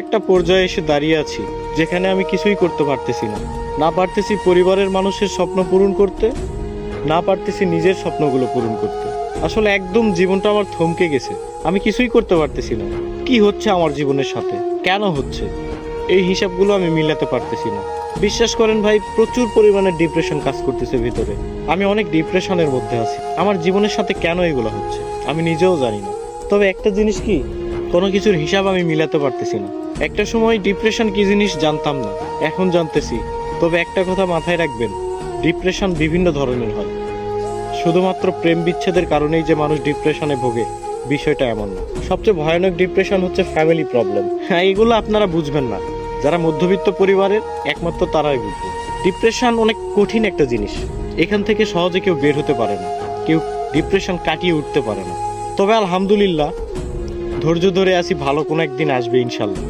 একটা পর্যায়ে এসে দাঁড়িয়ে আছি যেখানে আমি কিছুই করতে পারতেছি না। না পারতেছি পরিবারের মানুষের স্বপ্ন পূরণ করতে, না পারতেছি নিজের স্বপ্নগুলো পূরণ করতে। আসলে একদম জীবনটা আমার থমকে গেছে। আমি কিছুই করতে পারতেছি না। কি হচ্ছে আমার জীবনের সাথে, কেন হচ্ছে, এই হিসাবগুলো আমি মিলাতে পারতেছি না। বিশ্বাস করেন ভাই, প্রচুর পরিমাণে ডিপ্রেশন কাজ করতেছে ভিতরে। আমি অনেক ডিপ্রেশনের মধ্যে আছি। আমার জীবনের সাথে কেন এগুলো হচ্ছে আমি নিজেও জানি না। তবে একটা জিনিস কি, কোনো কিছুর হিসাব আমি মিলাতে পারতেছি না। একটা সময় ডিপ্রেশন কি জিনিস জানতাম না, এখন জানতেছি। তবে একটা কথা মাথায় রাখবেন, ডিপ্রেশন বিভিন্ন ধরনের হয়। শুধুমাত্র প্রেম বিচ্ছেদের কারণেই যে মানুষ ডিপ্রেশনে ভোগে, বিষয়টা এমন না। সবচেয়ে ভয়ানক ডিপ্রেশন হচ্ছে ফ্যামিলি প্রবলেম। হ্যাঁ, এগুলো আপনারা বুঝবেন না। যারা মধ্যবিত্ত পরিবারের, একমাত্র তারাই বুঝবে। ডিপ্রেশন অনেক কঠিন একটা জিনিস। এখান থেকে সহজে কেউ বের হতে পারে না, কেউ ডিপ্রেশন কাটিয়ে উঠতে পারে না। তবে আলহামদুলিল্লাহ, ধৈর্য ধরে আছি, ভালো কোনো একদিন আসবে ইনশাল্লাহ।